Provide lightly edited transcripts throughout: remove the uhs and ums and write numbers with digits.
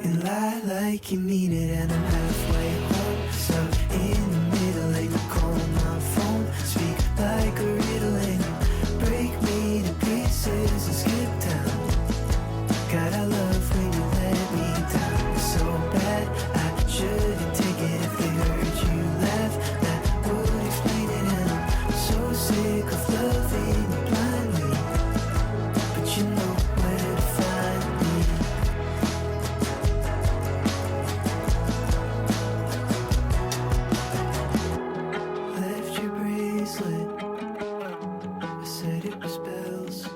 and lie like you mean it, and I'm halfway home, stuck in the middle, like the call on my phone. Speak like a riddle and break me to pieces and skip town. God, I love when you let me down. It's so bad, I shouldn't take it. If they heard you laugh, that would explain it. And I'm so sick of loving you blindly, but you know where to find me. Left your bracelet, I said it was bells.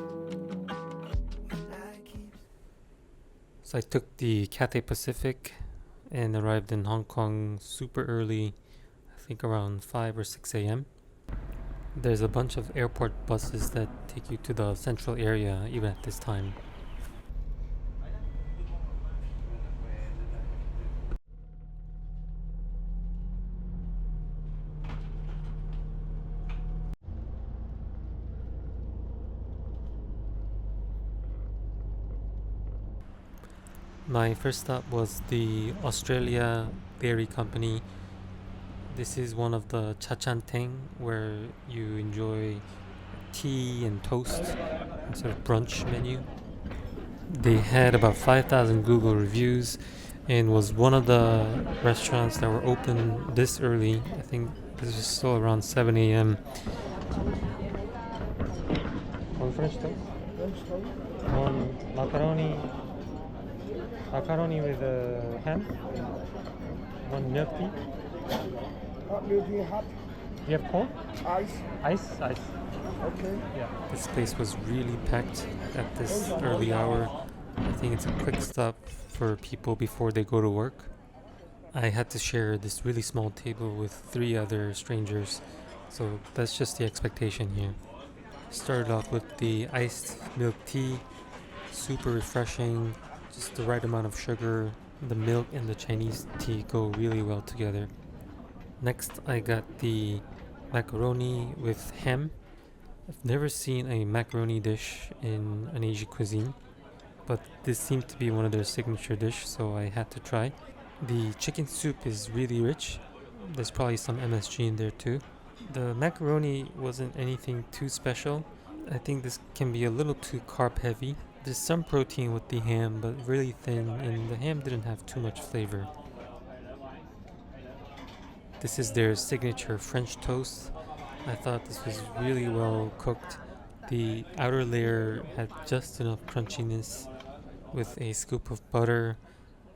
So I took the Cathay Pacific and arrived in Hong Kong super early, I think around 5 or 6 a.m. There's a bunch of airport buses that take you to the central area even at this time. My first stop was the Australia Dairy Company. This is one of the cha-chan-teng where you enjoy tea and toast, sort of brunch menu. They had about 5,000 Google reviews and was one of the restaurants that were open this early. I think this was still around 7 a.m. One French toast, one macaroni with ham, one milk tea. What milk do you have? You have corn? Ice? Ice. Okay. Yeah. This place was really packed at this early hour. I think it's a quick stop for people before they go to work. I had to share this really small table with 3 other strangers, so that's just the expectation here. Started off with the iced milk tea, super refreshing, just the right amount of sugar. The milk and the Chinese tea go really well together. Next, I got the macaroni with ham. I've never seen a macaroni dish in an Asian cuisine, but this seemed to be one of their signature dish, so I had to try. The chicken soup is really rich. There's probably some MSG in there too. The macaroni wasn't anything too special. I think this can be a little too carb heavy. There's some protein with the ham, but really thin, and the ham didn't have too much flavor. This is their signature French toast. I thought this was really well cooked. The outer layer had just enough crunchiness with a scoop of butter,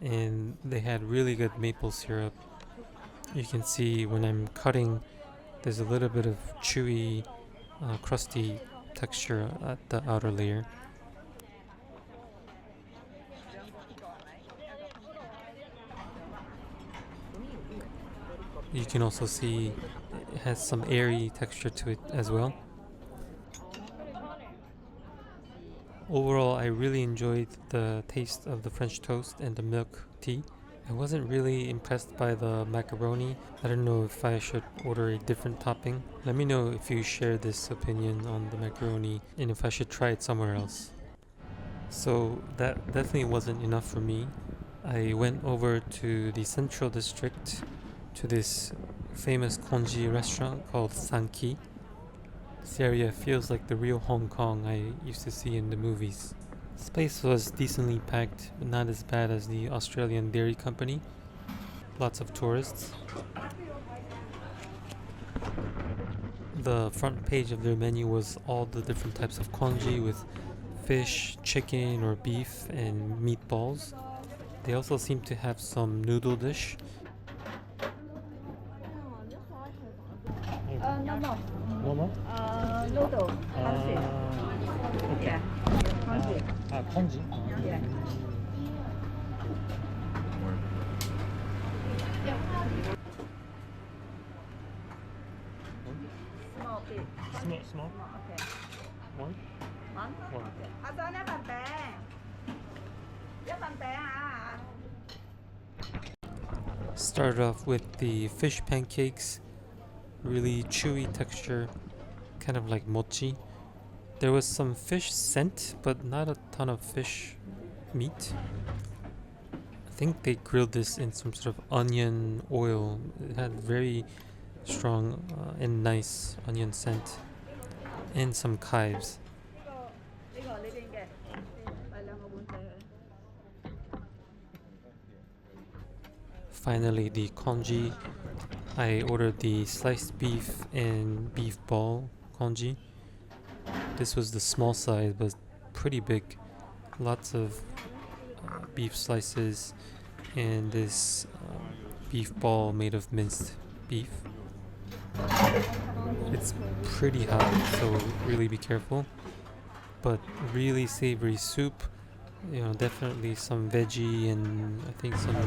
and they had really good maple syrup. You can see when I'm cutting, there's a little bit of chewy, crusty texture at the outer layer. You can also see it has some airy texture to it as well. Overall, I really enjoyed the taste of the French toast and the milk tea. I wasn't really impressed by the macaroni. I don't know if I should order a different topping. Let me know if you share this opinion on the macaroni and if I should try it somewhere else. So that definitely wasn't enough for me. I went over to the Central District to this famous congee restaurant called Sankey. This area feels like the real Hong Kong I used to see in the movies. This place was decently packed, but not as bad as the Australian Dairy Company. Lots of tourists. The front page of their menu was all the different types of congee with fish, chicken or beef, and meatballs. They also seem to have some noodle dish. No more? Noodle. Okay. Yeah. Congee. Congee. Yeah. Small bit. Small. Okay. One. One. One. 阿仔呢份餅，一份餅啊！ Started off with the fish pancakes, really chewy texture, kind of like mochi. There was some fish scent, but not a ton of fish meat. think they grilled this in some sort of onion oil. It had very strong and nice onion scent and some chives. 呢個呢邊嘅，擺兩個碗仔佢。Finally, the congee. I ordered the sliced beef and beef ball congee. This was the small size, but pretty big. Lots of beef slices and this beef ball made of minced beef. It's pretty hot, so really be careful. But really savory soup. Definitely some veggie and I think some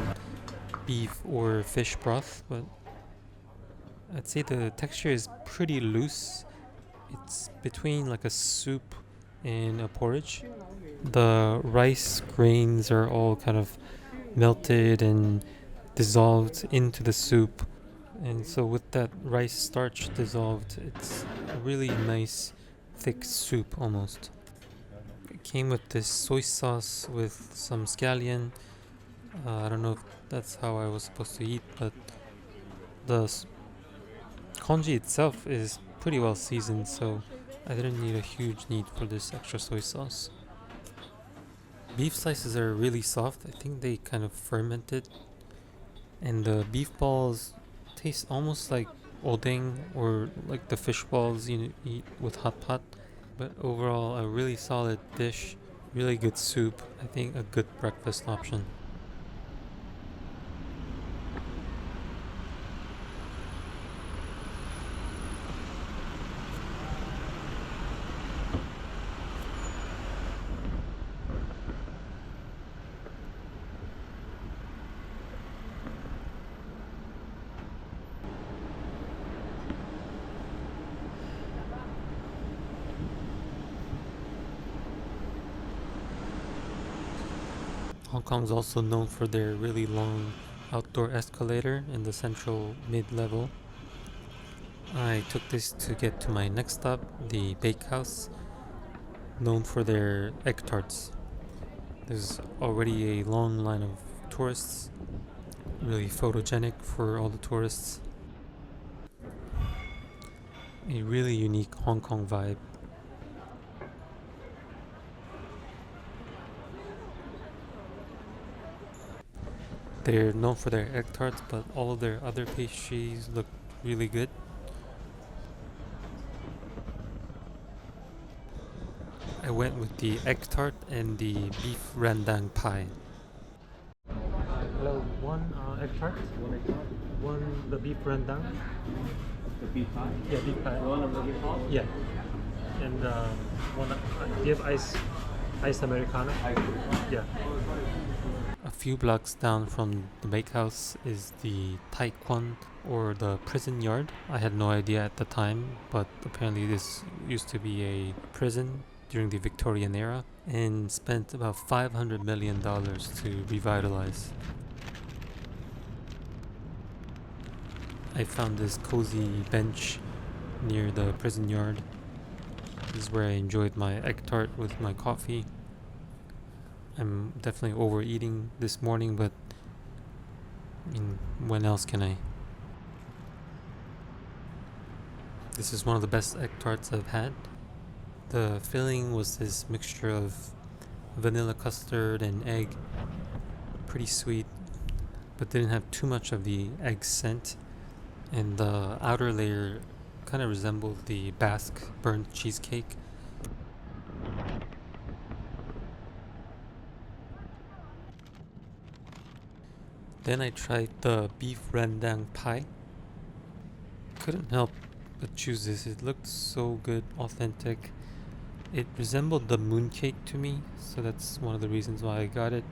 beef or fish broth, but I'd say the texture is pretty loose. It's between like a soup and a porridge. The rice grains are all kind of melted and dissolved into the soup, and so with that rice starch dissolved, it's a really nice thick soup almost. It came with this soy sauce with some scallion. I don't know if that's how I was supposed to eat, but the congee itself is pretty well seasoned, so I didn't need a huge need for this extra soy sauce. Beef slices are really soft. I think they kind of fermented, and the beef balls taste almost like odeng or like the fish balls you eat with hot pot. But overall, a really solid dish, really good soup. I think a good breakfast option. Hong Kong is also known for their really long outdoor escalator in the central mid-level. I took this to get to my next stop, the Bakehouse, known for their egg tarts. There's already a long line of tourists, really photogenic for all the tourists. A really unique Hong Kong vibe. They're known for their egg tarts, but all of their other pastries look really good. I went with the egg tart and the beef rendang pie. Hello, one egg tart, one the beef rendang. The beef pie? Yeah, beef pie. One of the beef pie? Yeah, and one. Do you have ice americano? Yeah. A few blocks down from the Bakehouse is the Tai Kwon, or the prison yard. I had no idea at the time, but apparently this used to be a prison during the Victorian era and spent about $500 million to revitalize. I found this cozy bench near the prison yard. This is where I enjoyed my egg tart with my coffee. I'm definitely overeating this morning, but I mean, when else can I? This is one of the best egg tarts I've had. The filling was this mixture of vanilla custard and egg. Pretty sweet, but didn't have too much of the egg scent. And the outer layer kind of resembled the Basque burnt cheesecake. Then I tried the beef rendang pie. Couldn't help but choose this. It looked so good, authentic. It resembled the mooncake to me, so that's one of the reasons why I got it.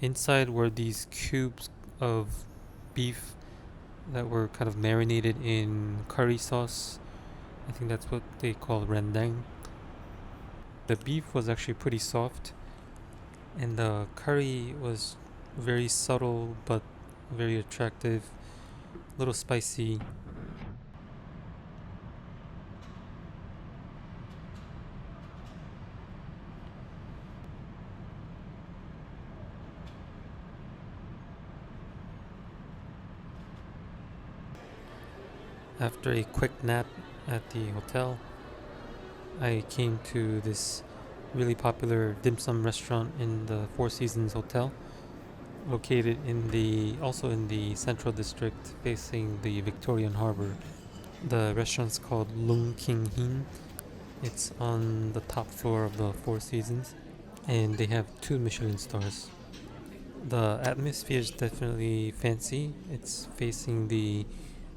Inside were these cubes of beef that were kind of marinated in curry sauce. I think that's what they call rendang. The beef was actually pretty soft, and the curry was very subtle but very attractive, a little spicy. After a quick nap at the hotel, I came to this really popular dim sum restaurant in the Four Seasons Hotel, located also in the Central District, facing the Victorian Harbor. The restaurant's called King Heen. It's on the top floor of the Four Seasons, and they have 2 Michelin stars. The atmosphere is definitely fancy. It's facing the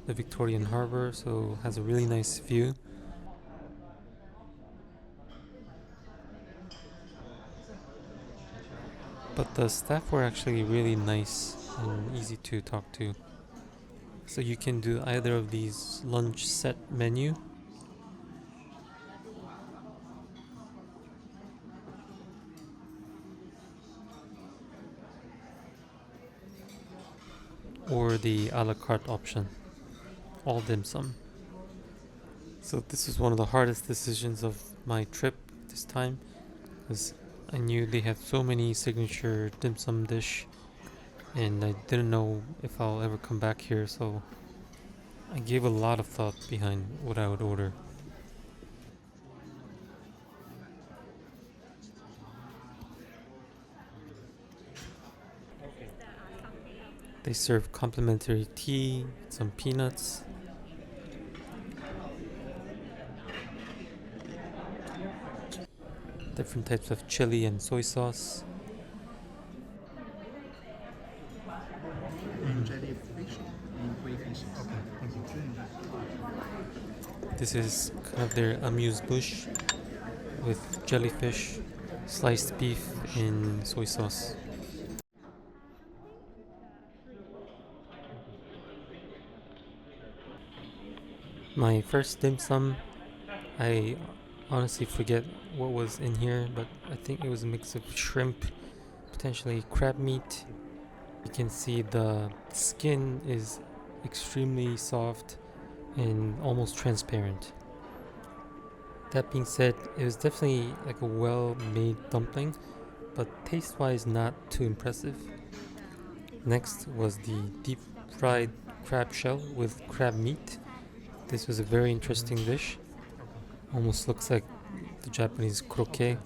Victorian Harbor, so has a really nice view. But the staff were actually really nice and easy to talk to. So you can do either of these lunch set menu, or the a la carte option, all dim sum. So this was one of the hardest decisions of my trip this time, because I knew they have so many signature dim sum dish, and I didn't know if I'll ever come back here, so I gave a lot of thought behind what I would order. They serve complimentary tea, some peanuts, different types of chili and soy sauce. This is kind of their amuse-bouche with jellyfish, sliced beef, and soy sauce. My first dim sum, I honestly forget what was in here, but I think it was a mix of shrimp, potentially crab meat. You can see the skin is extremely soft and almost transparent. That being said, it was definitely like a well-made dumpling, but taste-wise not too impressive. Next was the deep fried crab shell with crab meat. This was a very interesting dish. Almost looks like the Japanese croquet.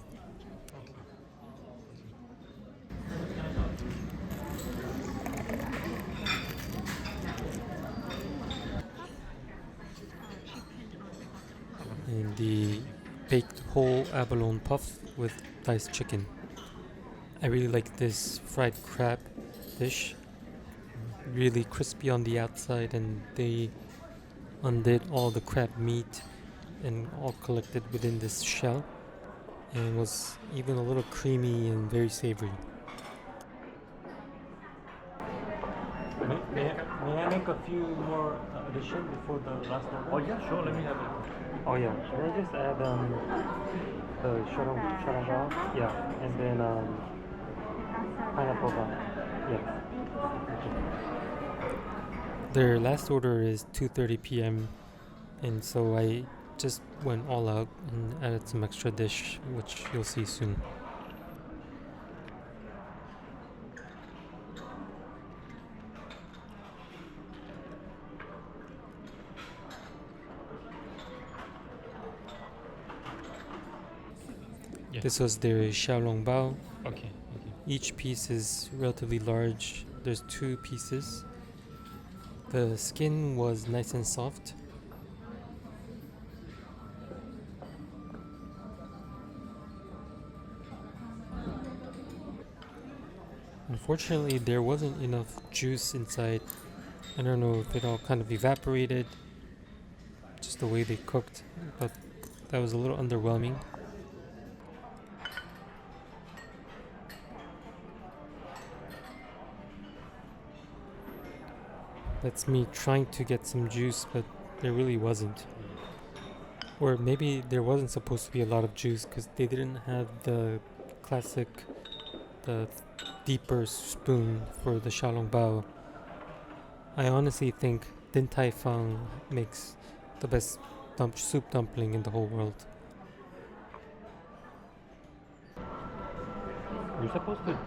And the baked whole abalone puff with diced chicken. I really like this fried crab dish. Really crispy on the outside, and they undid all the crab meat and all collected within this shell, and was even a little creamy and very savory. May I make a few more additions before the last one? Oh yeah, sure. Let me have it. Oh yeah, can I just add the sharong yeah, and then pineapple bao. Yeah. Their last order is 2:30 p.m. and so I just went all out and added some extra dish, which you'll see soon. Yeah. This was their xiaolong bao. Okay. Each piece is relatively large. There's 2 pieces. The skin was nice and soft. Unfortunately, there wasn't enough juice inside. I don't know if it all kind of evaporated, just the way they cooked, but that was a little underwhelming. That's me trying to get some juice, but there really wasn't. Or maybe there wasn't supposed to be a lot of juice because they didn't have the classic, the deeper spoon for the xiaolong bao. I honestly think Din Tai Fung makes the best soup dumpling in the whole world. You're supposed to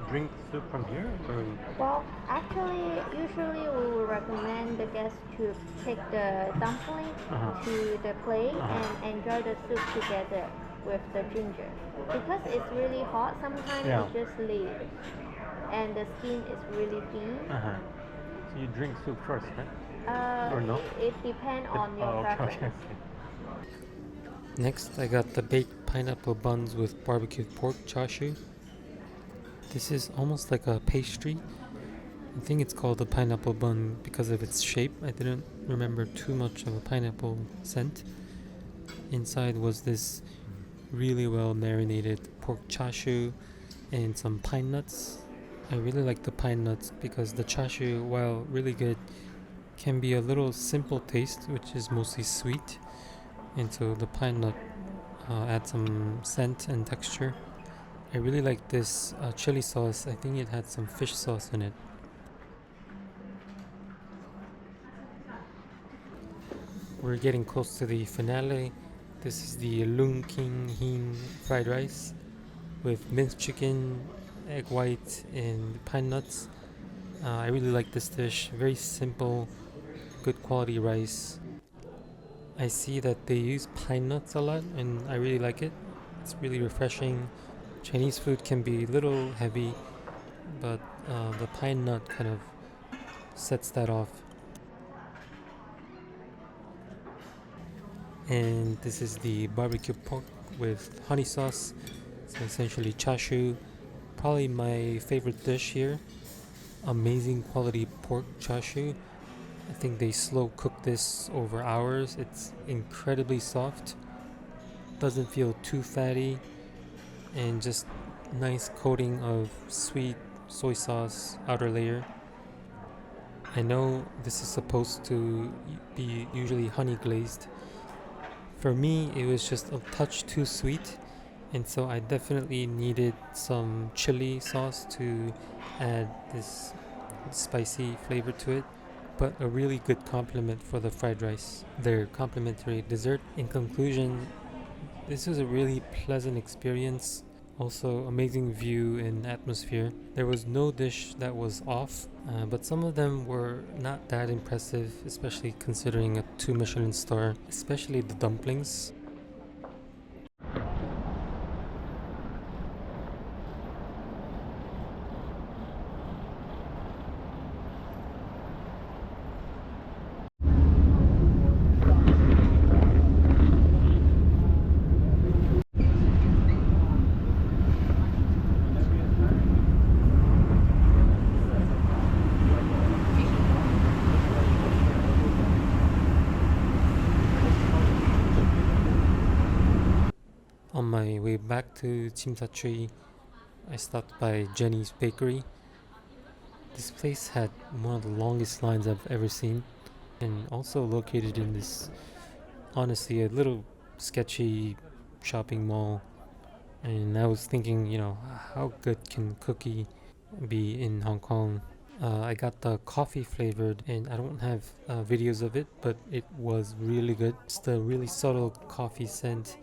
drink soup from here, or Well, Actually, usually we will recommend the guests to take the dumpling to the plate and enjoy the soup together with the ginger. Because it's really hot, sometimes it just leaves. And the skin is really thin. So you drink soup first, right? Or no? It depends on your preference. Next, I got the baked pineapple buns with barbecued pork chashu. This is almost like a pastry. I think it's called a pineapple bun because of its shape. I didn't remember too much of a pineapple scent. Inside was this really well marinated pork chashu and some pine nuts. I really like the pine nuts because the chashu, while really good, can be a little simple taste, which is mostly sweet. And so the pine nut adds some scent and texture. I really like this chili sauce. I think it had some fish sauce in it. We're getting close to the finale. This is the King Heen fried rice with minced chicken, egg white, and pine nuts. I really like this dish. Very simple, good quality rice. I see that they use pine nuts a lot, and I really like it. It's really refreshing. Chinese food can be a little heavy, but the pine nut kind of sets that off. And this is the barbecue pork with honey sauce. So essentially chashu. Probably my favorite dish here. Amazing quality pork chashu. I think they slow cook this over hours. It's incredibly soft. Doesn't feel too fatty. And just nice coating of sweet soy sauce outer layer. I know this is supposed to be usually honey glazed. For me, it was just a touch too sweet, and so I definitely needed some chili sauce to add this spicy flavor to it, but a really good complement for the fried rice. Their complimentary dessert. In conclusion, this was a really pleasant experience. Also, amazing view and atmosphere. There was no dish that was off, but some of them were not that impressive, especially considering a 2 Michelin star, especially the dumplings. On my way back to Chimsachui, I stopped by Jenny's Bakery. This place had one of the longest lines I've ever seen, and also located in this, honestly, a little sketchy shopping mall. And I was thinking, how good can cookie be in Hong Kong? I got the coffee flavored, and I don't have videos of it, but it was really good. It's the really subtle coffee scent,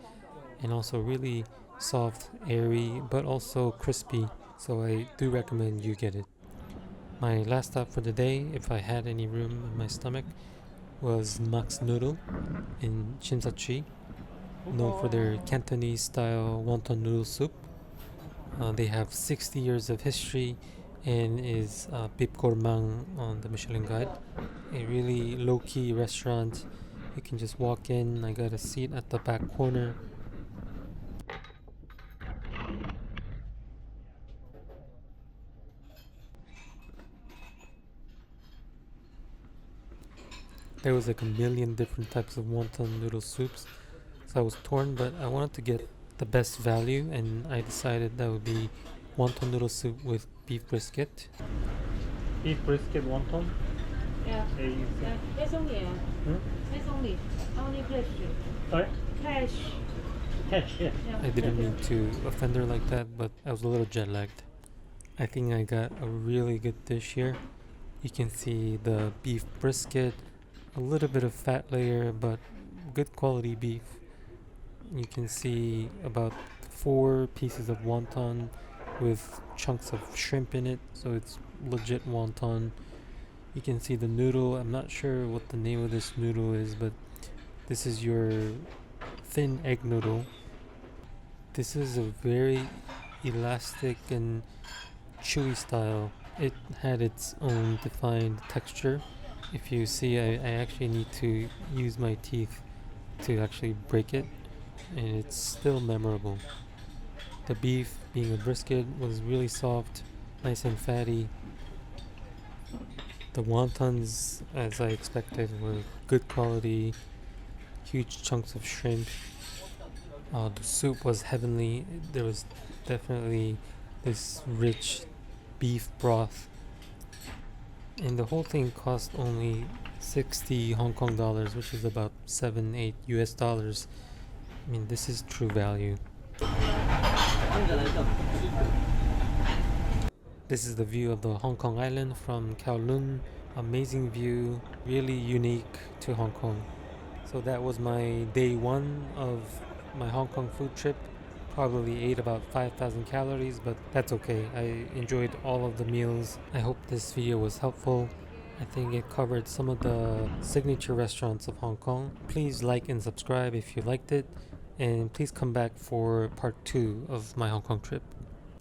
and also really soft, airy, but also crispy. So I do recommend you get it. My last stop for the day, if I had any room in my stomach, was Wonton Noodle in Chimsachui, known for their Cantonese style Wonton Noodle soup. They have 60 years of history and is Bib Gourmand on the Michelin Guide. A really low-key restaurant. You can just walk in. I got a seat at the back corner. There was like a million different types of wonton noodle soups, so I was torn, but I wanted to get the best value, and I decided that would be wonton noodle soup with beef brisket. Beef brisket wonton? Yeah. That's only. That's only fish. Sorry? Cash. Catch, yeah. I didn't mean to offend her like that, but I was a little jet lagged. I think I got a really good dish here. You can see the beef brisket, a little bit of fat layer, but good quality beef. You can see about 4 pieces of wonton with chunks of shrimp in it, so it's legit wonton. You can see the noodle. I'm not sure what the name of this noodle is, but this is your thin egg noodle. This is a very elastic and chewy style. It had its own defined texture. If you see, I actually need to use my teeth to actually break it, and it's still memorable. The beef, being a brisket, was really soft, nice and fatty. The wontons, as I expected, were good quality, huge chunks of shrimp. The soup was heavenly. There was definitely this rich beef broth, and the whole thing cost only 60 Hong Kong dollars, which is about 7-8 US dollars. I mean, this is true value. This is the view of the Hong Kong island from Kowloon. Amazing view, really unique to Hong Kong. So that was my day one of my Hong Kong food trip. Probably ate about 5,000 calories, but that's okay. I enjoyed all of the meals. I hope this video was helpful. I think it covered some of the signature restaurants of Hong Kong. Please like and subscribe if you liked it, and please come back for part 2 of my Hong Kong trip.